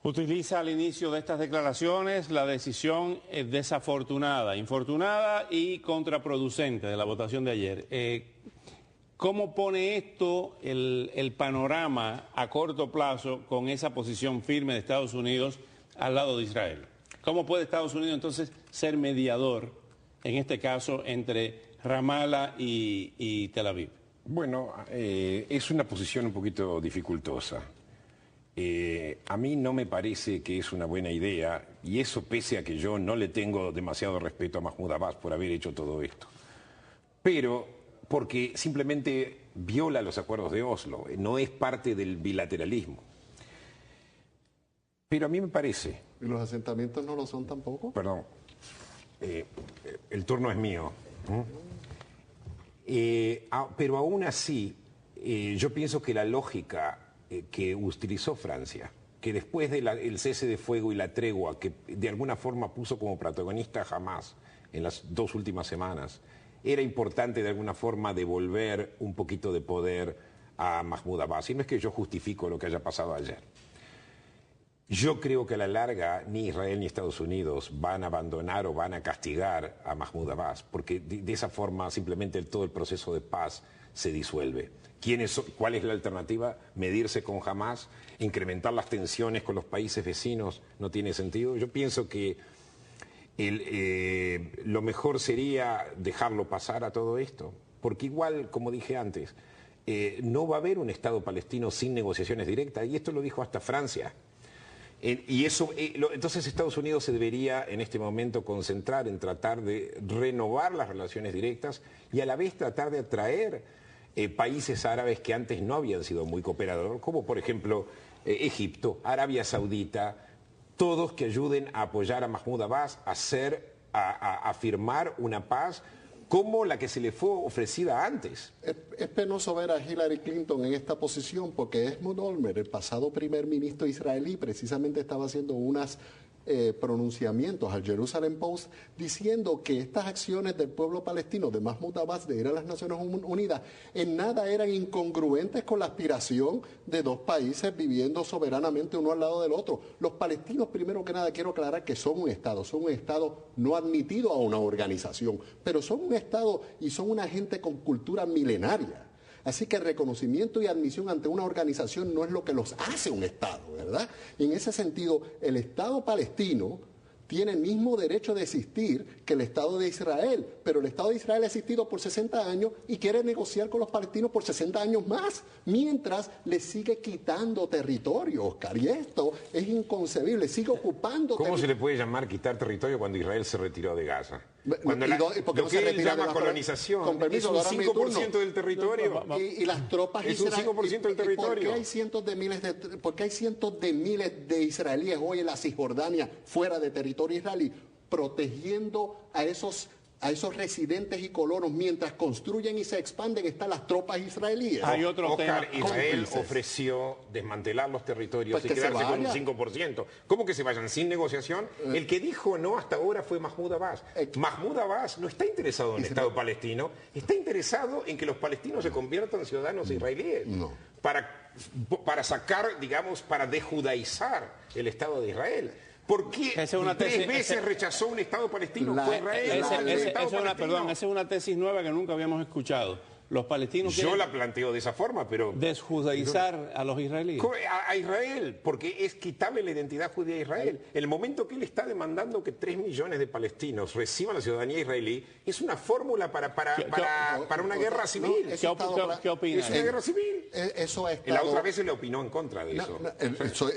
Utiliza al inicio de estas declaraciones la decisión desafortunada, infortunada y contraproducente de la votación de ayer. ¿Cómo pone esto el panorama a corto plazo con esa posición firme de Estados Unidos al lado de Israel? ¿Cómo puede Estados Unidos entonces ser mediador, en este caso, entre Ramallah y Tel Aviv? Bueno, es una posición un poquito dificultosa. A mí no me parece que es una buena idea, y eso pese a que yo no le tengo demasiado respeto a Mahmoud Abbas por haber hecho todo esto. Pero porque simplemente viola los acuerdos de Oslo, no es parte del bilateralismo. Pero a mí me parece... ¿Y los asentamientos no lo son tampoco? Perdón, el turno es mío. Pero aún así, yo pienso que la lógica que utilizó Francia, que después del cese de fuego y la tregua, que de alguna forma puso como protagonista a Hamás en las 2 últimas semanas, era importante de alguna forma devolver un poquito de poder a Mahmoud Abbas. Y no es que yo justifico lo que haya pasado ayer. Yo creo que a la larga ni Israel ni Estados Unidos van a abandonar o van a castigar a Mahmoud Abbas, porque de esa forma simplemente todo el proceso de paz se disuelve. ¿Cuál es la alternativa? Medirse con Hamás, incrementar las tensiones con los países vecinos, no tiene sentido. Yo pienso que lo mejor sería dejarlo pasar a todo esto, porque igual, como dije antes, no va a haber un Estado palestino sin negociaciones directas, y esto lo dijo hasta Francia. Entonces Estados Unidos se debería en este momento concentrar en tratar de renovar las relaciones directas y a la vez tratar de atraer países árabes que antes no habían sido muy cooperadores, como por ejemplo Egipto, Arabia Saudita, todos que ayuden a apoyar a Mahmoud Abbas a firmar una paz como la que se le fue ofrecida antes. Es penoso ver a Hillary Clinton en esta posición porque Ehud Olmert, el pasado primer ministro israelí, precisamente estaba haciendo unos pronunciamientos al Jerusalem Post diciendo que estas acciones del pueblo palestino de Mahmoud Abbas de ir a las Naciones Unidas en nada eran incongruentes con la aspiración de 2 países viviendo soberanamente uno al lado del otro. Los palestinos, primero que nada, quiero aclarar que son un Estado no admitido a una organización, pero son un Estado y son una gente con cultura milenaria. Así que el reconocimiento y admisión ante una organización no es lo que los hace un Estado, ¿verdad? Y en ese sentido, el Estado palestino tiene el mismo derecho de existir que el Estado de Israel, pero el Estado de Israel ha existido por 60 años y quiere negociar con los palestinos por 60 años más, mientras le sigue quitando territorio, Oscar, y esto es inconcebible, sigue ocupando ¿Cómo se le puede llamar quitar territorio cuando Israel se retiró de Gaza? Cuando lo que él llama colonización con permiso, es un 5% del territorio. Y las tropas es un 5% del territorio. ¿Por qué hay cientos de miles de israelíes hoy en la Cisjordania fuera de territorio israelí protegiendo a esos residentes y colonos mientras construyen y se expanden? Están las tropas israelíes. Hay otro Oscar, tema. Israel ofreció desmantelar los territorios y quedarse con un 5%. ¿Cómo que se vayan sin negociación? El que dijo no hasta ahora fue Mahmoud Abbas. Mahmoud Abbas no está interesado en el Estado palestino, está interesado en que los palestinos se conviertan en ciudadanos israelíes. No. Para sacar, digamos, para dejudaizar el Estado de Israel. ¿Por qué tres veces rechazó un Estado palestino? Fue Israel. Esa es una tesis nueva que nunca habíamos escuchado. Los palestinos Yo la planteo de esa forma, pero... desjudaizar a los israelíes. A Israel, porque es quitarle la identidad judía a Israel. El momento que él está demandando que 3 millones de palestinos reciban la ciudadanía israelí, es una fórmula para una guerra civil. ¿Qué opinas? Es una guerra civil. Eso ha estado... La otra vez se le opinó en contra de eso.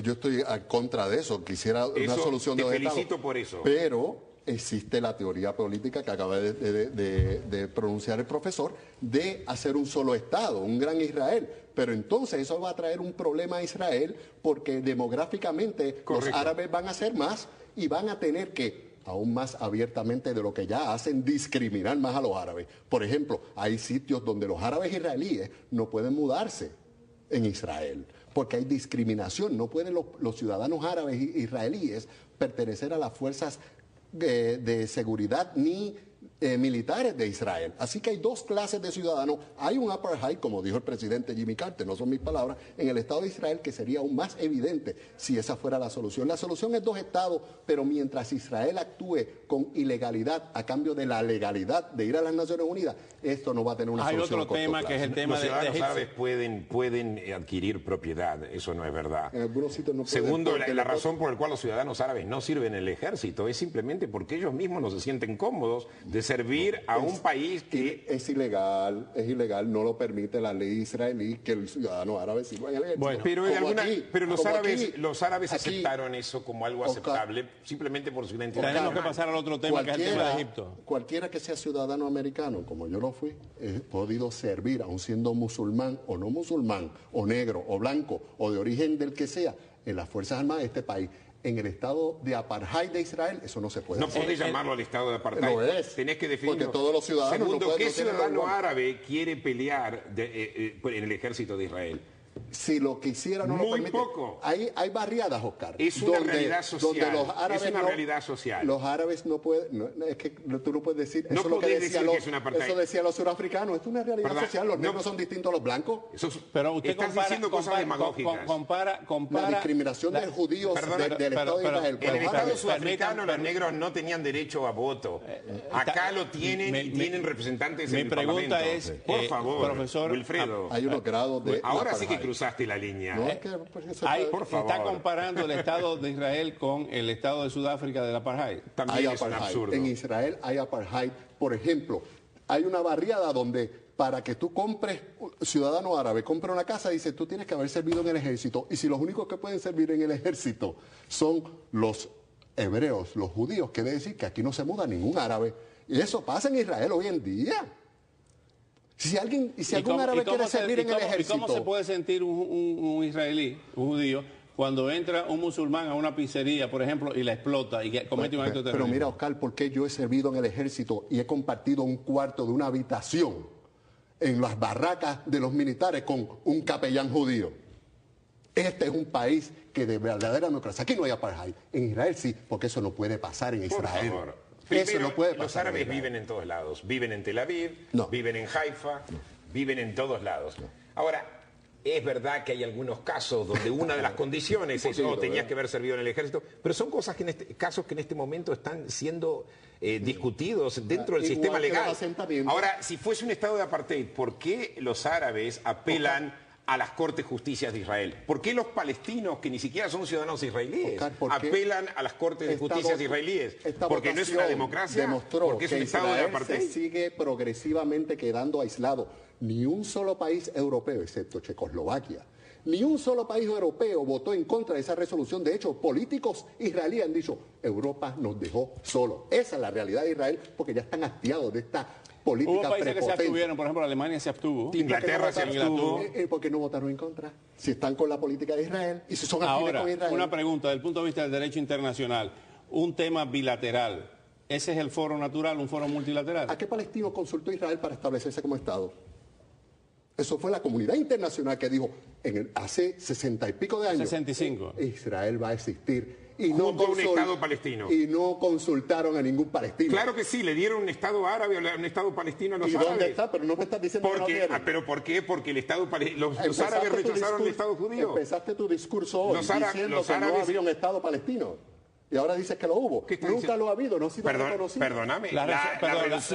Yo estoy en contra de eso. Quisiera una solución de Te felicito por eso. Pero existe la teoría política que acaba de pronunciar el profesor de hacer un solo Estado, un gran Israel. Pero entonces eso va a traer un problema a Israel porque demográficamente los árabes van a ser más y van a tener que, aún más abiertamente de lo que ya hacen, discriminar más a los árabes. Por ejemplo, hay sitios donde los árabes israelíes no pueden mudarse en Israel porque hay discriminación. No pueden los ciudadanos árabes israelíes pertenecer a las fuerzas de seguridad ni militares de Israel. Así que hay dos clases de ciudadanos. Hay un apartheid, como dijo el presidente Jimmy Carter, no son mis palabras, en el Estado de Israel, que sería aún más evidente si esa fuera la solución. La solución es dos estados, pero mientras Israel actúe con ilegalidad a cambio de la legalidad de ir a las Naciones Unidas, esto no va a tener una solución. Hay otro tema que es el tema los de ciudadanos Egipto. árabes pueden adquirir propiedad, eso no es verdad. En algunos sitios no pueden. Segundo, la razón por la cual los ciudadanos árabes no sirven en el ejército es simplemente porque ellos mismos no se sienten cómodos de servir a un país que... Es ilegal, no lo permite la ley israelí que el ciudadano árabe sirva en el ejército. Bueno, pero los árabes aquí, aceptaron eso como algo aceptable simplemente por su identidad. Tenemos que pasar al otro tema, que es el tema de Egipto. Cualquiera que sea ciudadano americano, como yo lo fui, he podido servir, aun siendo musulmán o no musulmán, o negro, o blanco, o de origen del que sea, en las Fuerzas Armadas de este país. En el estado de apartheid de Israel, eso no se puede No hacer. podés llamarlo al estado de apartheid. Lo es. Tenés que definirlo. Porque todos los ciudadanos Segundo, no pueden, ¿qué no tienen ciudadano igual. árabe quiere pelear en el ejército de Israel? Si lo quisiera no lo Muy permite. poco. Hay barriadas, Oscar. Es una realidad social. Donde los árabes es una realidad social. Los árabes no pueden... es que tú no puedes decir... No eso es lo que podés decía decir que es una apartheid. eso decían los surafricanos. Esto es una realidad ¿Verdad? social. Los No. negros son distintos a los blancos. Pero usted estás diciendo cosas demagógicas. compara La discriminación de judíos del Estado de Israel. En el Estado árabes. sudafricano los negros no tenían derecho a voto. Acá lo tienen y tienen representantes en el Parlamento. Mi pregunta es, por favor, profesor, Wilfredo. Hay unos grados de... Ahora sí que apartheid. cruzaste la línea. No, es que, pues, eso por favor. Está comparando el Estado de Israel con el Estado de Sudáfrica del apartheid. También hay es un apartheid. absurdo. En Israel hay apartheid. Por ejemplo, hay una barriada donde para que tú compres, ciudadano árabe, compre una casa, dice, tú tienes que haber servido en el ejército. Y si los únicos que pueden servir en el ejército son los hebreos, los judíos, quiere decir que aquí no se muda ningún árabe. Y eso pasa en Israel hoy en día. Si algún árabe quiere servir en el ejército... ¿Y cómo se puede sentir un israelí, un judío, cuando entra un musulmán a una pizzería, por ejemplo, y la explota y comete un acto de terrorismo? Pero mira, Oscar, ¿por qué yo he servido en el ejército y he compartido un cuarto de una habitación en las barracas de los militares con un capellán judío? Este es un país que de verdadera democracia. Aquí no hay apartheid. En Israel sí, porque eso no puede pasar en Israel. Por favor. Eso Primero, no puede los pasar. árabes en Israel. viven en todos lados. Viven en Tel Aviv, No. viven en Haifa, viven en todos lados. Ahora, es verdad que hay algunos casos donde una de las condiciones es, tenías que haber servido en el ejército, pero son cosas que casos que en este momento están siendo discutidos dentro del Igual sistema que los legal. asentamientos. Ahora, si fuese un estado de apartheid, ¿por qué los árabes apelan a las Cortes de Justicia de Israel? ¿Por qué los palestinos, que ni siquiera son ciudadanos israelíes, Oscar, ¿por qué apelan a las Cortes de Justicia israelíes? Esta Porque no es una votación democracia, demostró porque es que un estado de Israel apartheid. se sigue progresivamente quedando aislado. Ni un solo país europeo, excepto Checoslovaquia, ni un solo país europeo votó en contra de esa resolución. De hecho, políticos israelíes han dicho, Europa nos dejó solos. Esa es la realidad de Israel, porque ya están hastiados de esta política Hubo países que se prepotente. abstuvieron, por ejemplo, Alemania se abstuvo. Inglaterra se abstuvo. ¿Por qué no votaron en contra? Si están con la política de Israel y si son afines Ahora, con Israel. una pregunta, desde el punto de vista del derecho internacional, un tema bilateral, ¿ese es el foro natural, un foro multilateral? ¿A qué palestino consultó Israel para establecerse como Estado? Eso fue la comunidad internacional que dijo hace 60 y pico de años. 65. Israel va a existir. Y Junto a un Estado palestino. Y no consultaron a ningún palestino. Claro que sí, le dieron un Estado árabe, un Estado palestino a los ¿Y árabes. dónde está? Pero no me estás diciendo que no quieren. ¿Pero por qué? Porque el Estado los Empezaste árabes tu rechazaron el discurso- Estado judío. Empezaste tu discurso hoy Los diciendo que no árabes- había un Estado palestino. Y ahora dices que lo hubo. ¿Qué está Nunca diciendo? lo ha habido, no ha sido reconocido. Perdóname, La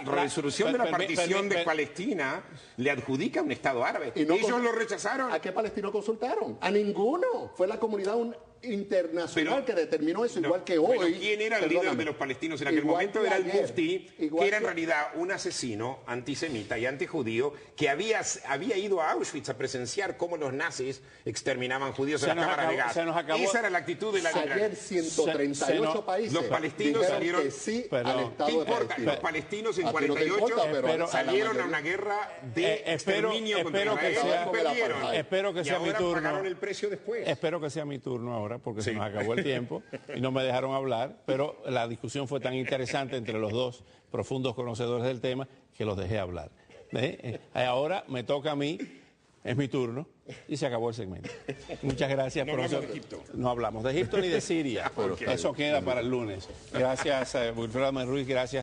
resolución de la partición de per- Palestina le adjudica a un Estado árabe. Y no Ellos con- lo rechazaron. ¿A qué palestino consultaron? A ninguno. Fue la comunidad internacional que determinó eso, No, que que hoy. pero ¿quién era el líder Perdóname. de los palestinos en aquel Igual momento? que Era el ayer, Mufti, igual que era en que- realidad un asesino antisemita y antijudío que había ido a Auschwitz a presenciar cómo los nazis exterminaban judíos Se en las nos cámaras de acabó- gas. se nos acabó- Esa era la actitud de la Ayer 138 países Los palestinos dijeron salieron- que sí Pero- al ¿Qué Estado de importa? Palestina. Los palestinos en A ti no te 48 importa, pero salieron a la a una guerra de espero exterminio contra que Israel sea- y perdieron. espero que Y sea mi ahora turno. pagaron el precio después. Espero que sea mi turno ahora, porque Sí. se nos acabó el tiempo y no me dejaron hablar, pero la discusión fue tan interesante entre los dos profundos conocedores del tema que los dejé hablar. Ahora me toca a mí, es mi turno, y se acabó el segmento. Muchas gracias, No hablamos profesor. de Egipto. No hablamos de Egipto ni de Siria, eso queda para el lunes. Gracias, Wilfredo Ruiz, gracias